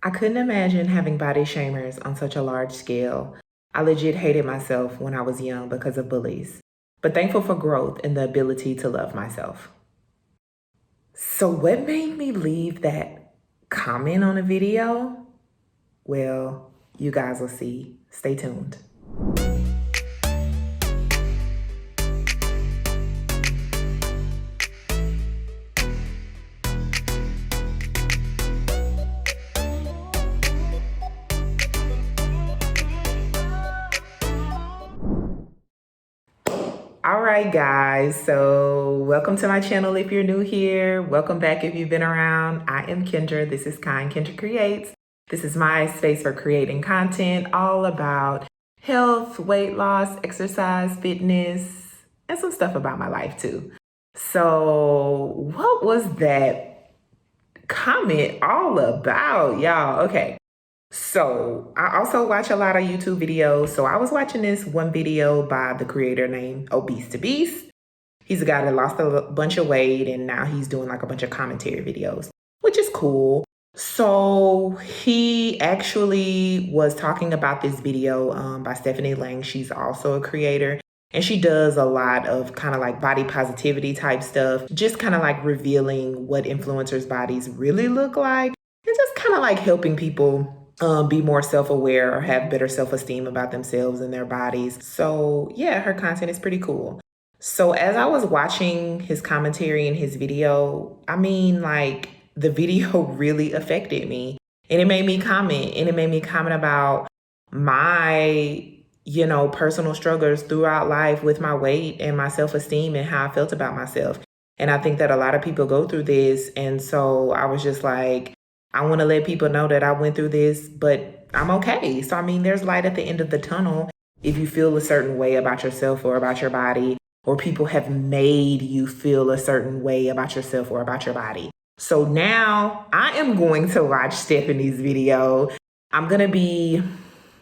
I couldn't imagine having body shamers on such a large scale. I legit hated myself when I was young because of bullies, but thankful for growth and the ability to love myself. So what made me leave that comment on a video? Well, you guys will see. Stay tuned. All right, guys, so welcome to my channel if you're new here. Welcome back if you've been around. I am Kendra. This is Kendra Creates. This is my space for creating content all about health, weight loss, exercise, fitness, and some stuff about my life too. So what was that comment all about, y'all? Okay. So I also watch a lot of YouTube videos. So I was watching this one video by the creator named Obese. He's a guy that lost a bunch of weight and now he's doing like a bunch of commentary videos, which is cool. So he actually was talking about this video by Lange. She's also a creator and she does a lot of kind of like body positivity type stuff, just kind of like revealing what influencers' bodies really look like and just kind of like helping people be more self-aware or have better self-esteem about themselves and their bodies. So yeah, her content is pretty cool. So as I was watching his commentary in his video, I mean, like the video really affected me and it made me comment about my, personal struggles throughout life with my weight and my self-esteem and how I felt about myself. And I think that a lot of people go through this. And so I was just like, I want to let people know that I went through this, but I'm okay. So, I mean, there's light at the end of the tunnel if you feel a certain way about yourself or about your body, or people have made you feel a certain way about yourself or about your body. So now I am going to watch Stephanie's video. I'm going to be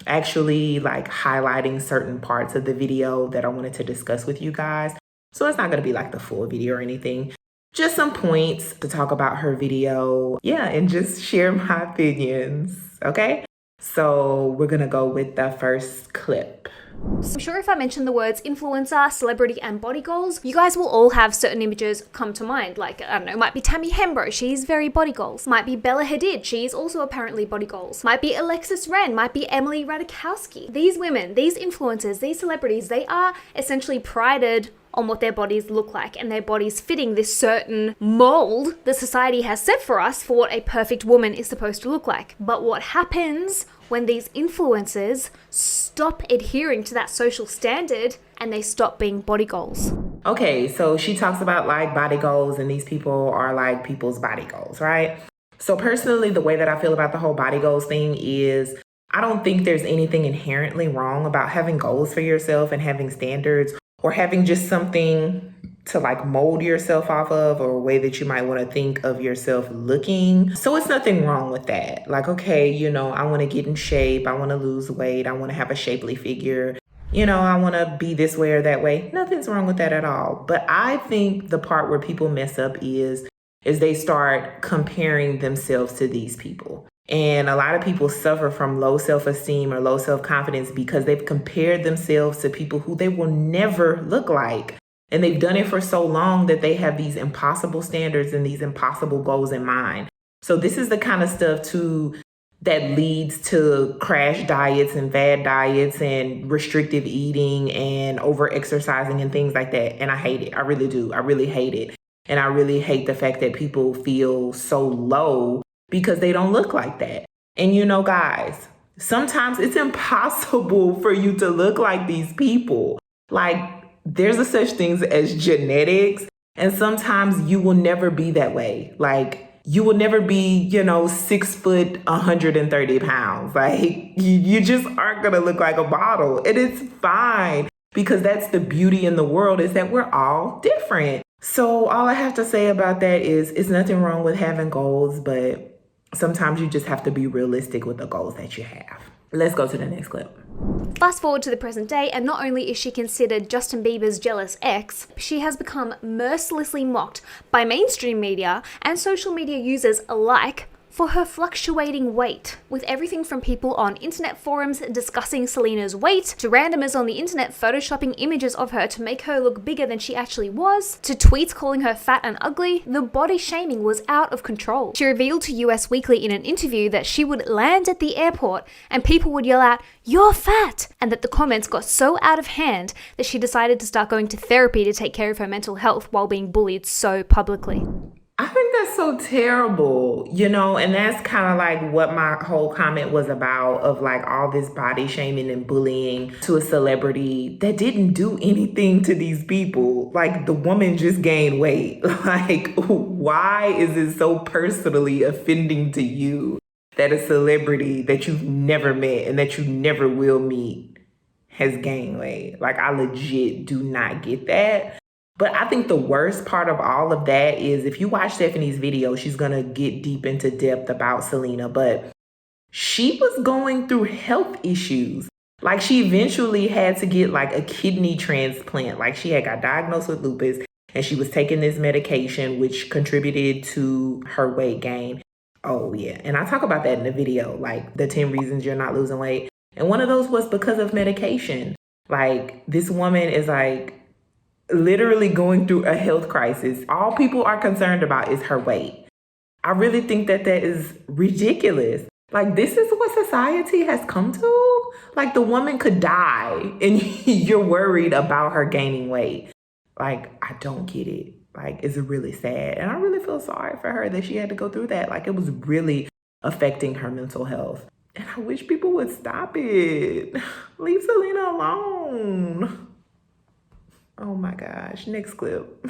actually like highlighting certain parts of the video that I wanted to discuss with you guys. So it's not going to be like the full video or anything. Just some points to talk about her video. Yeah, and just share my opinions, okay? So we're gonna go with the first clip. I'm sure if I mention the words influencer, celebrity, and body goals, you guys will all have certain images come to mind. Like, I don't know, might be Tammy Hembro, she's very body goals. Might be Bella Hadid, she's also apparently body goals. Might be Alexis Ren, might be Emily Ratajkowski. These women, these influencers, these celebrities, they are essentially prided on what their bodies look like and their bodies fitting this certain mold the society has set for us for what a perfect woman is supposed to look like. But what happens when these influencers stop adhering to that social standard and they stop being body goals? Okay, so she talks about like body goals and these people are like people's body goals, right? So personally, the way that I feel about the whole body goals thing is I don't think there's anything inherently wrong about having goals for yourself and having standards or having just something to like mold yourself off of, or a way that you might want to think of yourself looking. So it's nothing wrong with that. Like, okay, I want to get in shape. I want to lose weight. I want to have a shapely figure. I want to be this way or that way. Nothing's wrong with that at all. But I think the part where people mess up is they start comparing themselves to these people. And a lot of people suffer from low self-esteem or low self-confidence because they've compared themselves to people who they will never look like. And they've done it for so long that they have these impossible standards and these impossible goals in mind. So this is the kind of stuff too that leads to crash diets and fad diets and restrictive eating and over exercising and things like that. And I hate it. I really do. I really hate it. And I really hate the fact that people feel so low because they don't look like that. And guys, sometimes it's impossible for you to look like these people. Like, there's a such things as genetics, and sometimes you will never be that way. Like, you will never be, 6 foot, 130 pounds. Like, you just aren't gonna look like a model. And it's fine, because that's the beauty in the world, is that we're all different. So all I have to say about that is it's nothing wrong with having goals, but sometimes you just have to be realistic with the goals that you have. Let's go to the next clip. Fast forward to the present day, and not only is she considered Justin Bieber's jealous ex, she has become mercilessly mocked by mainstream media and social media users alike for her fluctuating weight, with everything from people on internet forums discussing Selena's weight, to randomers on the internet photoshopping images of her to make her look bigger than she actually was, to tweets calling her fat and ugly. The body shaming was out of control. She revealed to US Weekly in an interview that she would land at the airport and people would yell out, "You're fat!" and that the comments got so out of hand that she decided to start going to therapy to take care of her mental health while being bullied so publicly. I think that's so terrible, and that's kind of like what my whole comment was about, of like all this body shaming and bullying to a celebrity that didn't do anything to these people. Like, the woman just gained weight. Like, why is it so personally offending to you that a celebrity that you've never met and that you never will meet has gained weight? Like, I legit do not get that. But I think the worst part of all of that is, if you watch Stephanie's video, she's going to get deep into depth about Selena, but she was going through health issues. Like, she eventually had to get like a kidney transplant. Like, she had got diagnosed with lupus and she was taking this medication, which contributed to her weight gain. Oh yeah. And I talk about that in the video, like the 10 reasons you're not losing weight. And one of those was because of medication. Like, this woman is like literally going through a health crisis. All people are concerned about is her weight. I really think that is ridiculous. Like, this is what society has come to. Like, the woman could die and you're worried about her gaining weight. Like, I don't get it. Like, it's really sad. And I really feel sorry for her that she had to go through that. Like, it was really affecting her mental health. And I wish people would stop it. Leave Selena alone. Oh my gosh, next clip.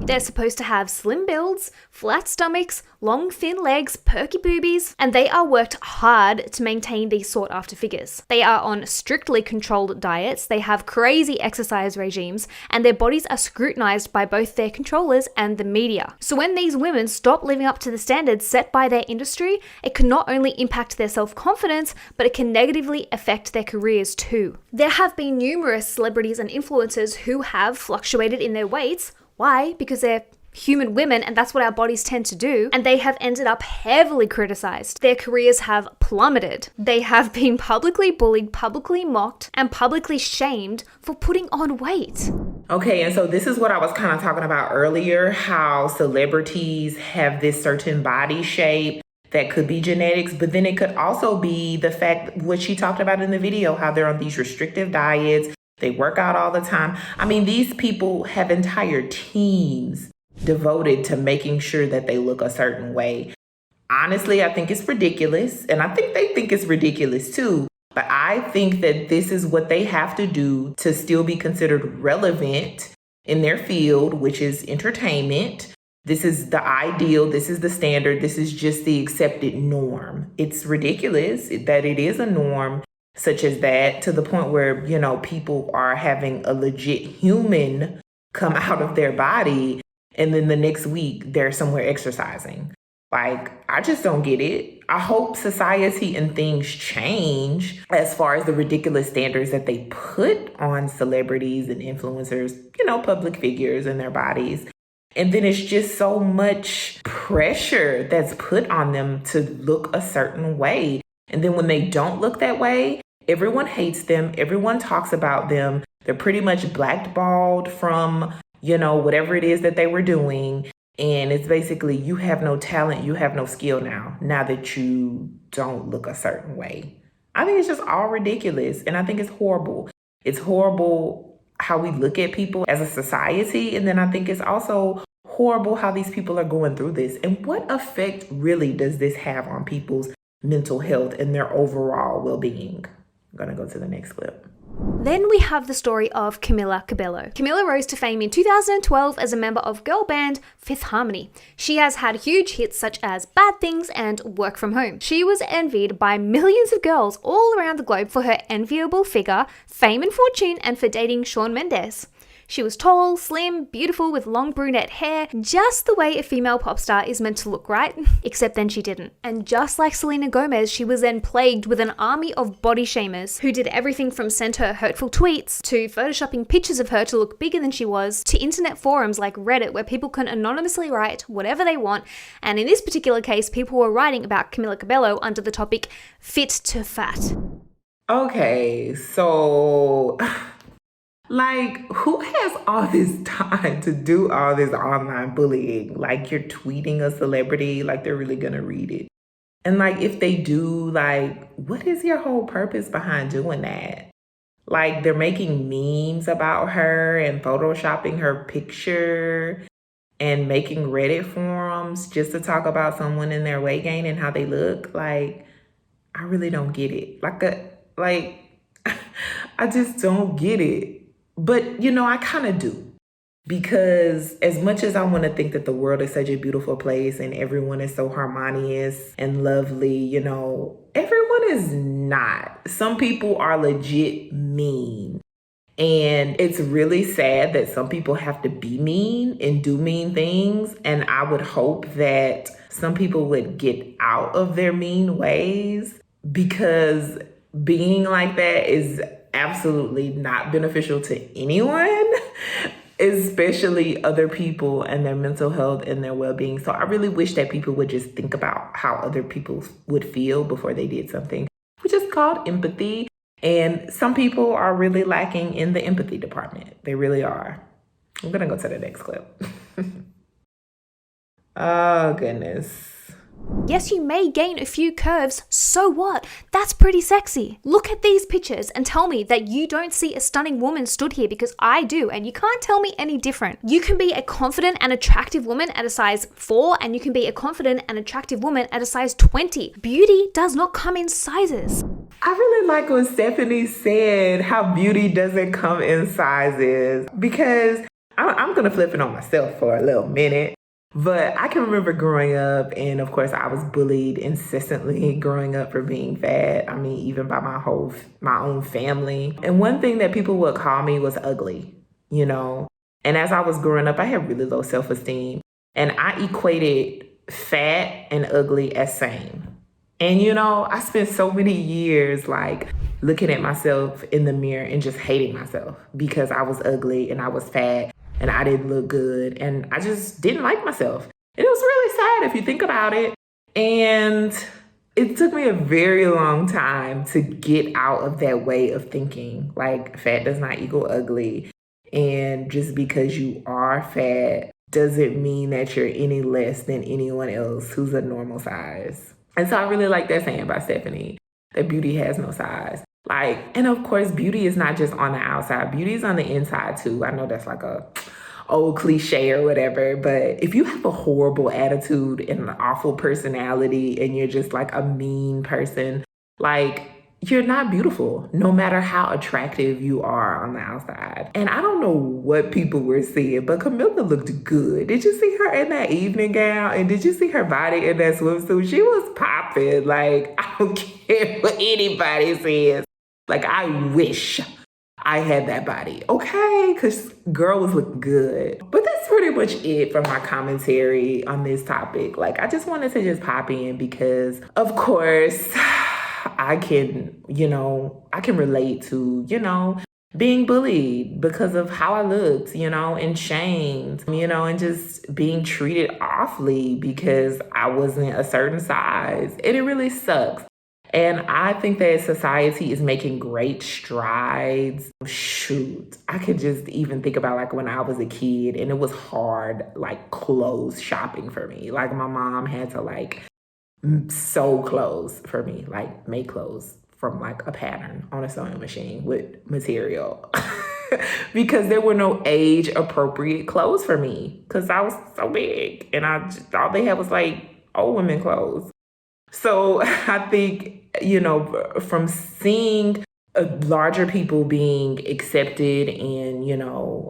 They're supposed to have slim builds, flat stomachs, long thin legs, perky boobies, and they are worked hard to maintain these sought after figures. They are on strictly controlled diets, they have crazy exercise regimes, and their bodies are scrutinized by both their controllers and the media. So when these women stop living up to the standards set by their industry, it can not only impact their self-confidence, but it can negatively affect their careers too. There have been numerous celebrities and influencers who have fluctuated in their weights. Why? Because they're human women and that's what our bodies tend to do, and they have ended up heavily criticized. Their careers have plummeted. They have been publicly bullied, publicly mocked, and publicly shamed for putting on weight. Okay, and so this is what I was kind of talking about earlier, how celebrities have this certain body shape that could be genetics, but then it could also be the fact, what she talked about in the video, how they're on these restrictive diets. They work out all the time. I mean, these people have entire teams devoted to making sure that they look a certain way. Honestly, I think it's ridiculous. And I think they think it's ridiculous too. But I think that this is what they have to do to still be considered relevant in their field, which is entertainment. This is the ideal. This is the standard. This is just the accepted norm. It's ridiculous that it is a norm such as that, to the point where, people are having a legit human come out of their body and then the next week they're somewhere exercising. Like, I just don't get it. I hope society and things change as far as the ridiculous standards that they put on celebrities and influencers, public figures and their bodies. And then it's just so much pressure that's put on them to look a certain way. And then when they don't look that way, everyone hates them. Everyone talks about them. They're pretty much blackballed from, whatever it is that they were doing. And it's basically, you have no talent, you have no skill now that you don't look a certain way. I think it's just all ridiculous. And I think it's horrible. It's horrible how we look at people as a society. And then I think it's also horrible how these people are going through this. And what effect really does this have on people's mental health and their overall well-being? I'm gonna go to the next clip. Then we have the story of Camila Cabello. Camila rose to fame in 2012 as a member of girl band Fifth Harmony. She has had huge hits such as Bad Things and Work From Home. She was envied by millions of girls all around the globe for her enviable figure, fame and fortune, and for dating Shawn Mendes. She was tall, slim, beautiful with long brunette hair, just the way a female pop star is meant to look, right? Except then she didn't. And just like Selena Gomez, she was then plagued with an army of body shamers who did everything from send her hurtful tweets to photoshopping pictures of her to look bigger than she was, to internet forums like Reddit where people can anonymously write whatever they want. And in this particular case, people were writing about Camila Cabello under the topic fit to fat. Okay, so like, who has all this time to do all this online bullying? Like, you're tweeting a celebrity, like they're really gonna read it. And like, if they do, like, what is your whole purpose behind doing that? Like, they're making memes about her and photoshopping her picture and making Reddit forums just to talk about someone in their weight gain and how they look. Like, I really don't get it. I just don't get it. But, you know, I kind of do. Because as much as I want to think that the world is such a beautiful place and everyone is so harmonious and lovely, you know, everyone is not. Some people are legit mean. And it's really sad that some people have to be mean and do mean things. And I would hope that some people would get out of their mean ways, because being like that is absolutely not beneficial to anyone, especially other people and their mental health and their well-being. So I really wish that people would just think about how other people would feel before they did something, which is called empathy. And some people are really lacking in the empathy department. They really are. I'm gonna go to the next clip. Oh, goodness. Yes, you may gain a few curves, so what? That's pretty sexy. Look at these pictures and tell me that you don't see a stunning woman stood here, because I do, and you can't tell me any different. You can be a confident and attractive woman at a size 4, and you can be a confident and attractive woman at a size 20. Beauty does not come in sizes. I really like what Stephanie said, how beauty doesn't come in sizes, because I'm gonna flip it on myself for a little minute. But I can remember growing up, and of course I was bullied incessantly growing up for being fat. I mean, even by my own family. And one thing that people would call me was ugly, you know? And as I was growing up, I had really low self-esteem, and I equated fat and ugly as same. And you know, I spent so many years like looking at myself in the mirror and just hating myself because I was ugly and I was fat and I didn't look good, and I just didn't like myself. And it was really sad if you think about it. And it took me a very long time to get out of that way of thinking. Like, fat does not equal ugly. And just because you are fat doesn't mean that you're any less than anyone else who's a normal size. And so I really like that saying by Stephanie, that beauty has no size. Like, and of course, beauty is not just on the outside. Beauty is on the inside too. I know that's like a old cliche or whatever, but if you have a horrible attitude and an awful personality and you're just like a mean person, like, you're not beautiful, no matter how attractive you are on the outside. And I don't know what people were seeing, but Camila looked good. Did you see her in that evening gown? And did you see her body in that swimsuit? She was popping. Like, I don't care what anybody says. Like, I wish I had that body, okay? Because girl was looking good. But that's pretty much it for my commentary on this topic. Like, I just wanted to just pop in because, of course, I can relate to, being bullied because of how I looked, and shamed, and just being treated awfully because I wasn't a certain size. And it really sucks. And I think that society is making great strides. Shoot, I could just even think about like when I was a kid and it was hard, like clothes shopping for me. Like my mom had to like sew clothes for me, like make clothes from like a pattern on a sewing machine with material because there were no age appropriate clothes for me because I was so big and all they had was like old women clothes. So I think, from seeing larger people being accepted in,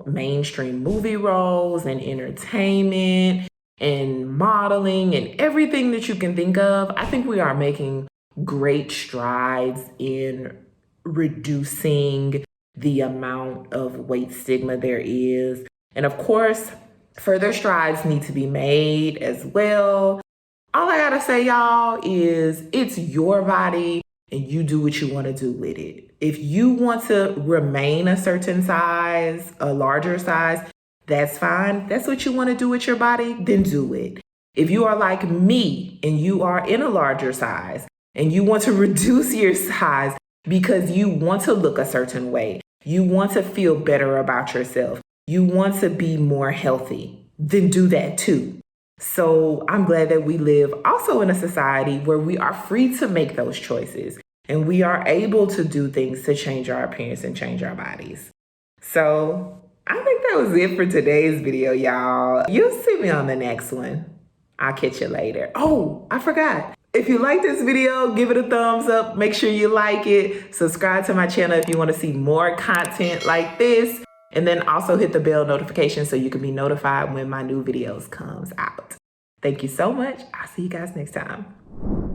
mainstream movie roles and entertainment and modeling and everything that you can think of, I think we are making great strides in reducing the amount of weight stigma there is. And of course, further strides need to be made as well. All I gotta say, y'all, is it's your body and you do what you want to do with it. If you want to remain a certain size, a larger size, that's fine. That's what you want to do with your body, then do it. If you are like me and you are in a larger size and you want to reduce your size because you want to look a certain way, you want to feel better about yourself, you want to be more healthy, then do that too. So I'm glad that we live also in a society where we are free to make those choices and we are able to do things to change our appearance and change our bodies. So I think that was it for today's video, y'all. You'll see me on the next one. I'll catch you later. Oh, I forgot. If you like this video, give it a thumbs up. Make sure you like it. Subscribe to my channel if you want to see more content like this. And then also hit the bell notification so you can be notified when my new videos comes out. Thank you so much. I'll see you guys next time.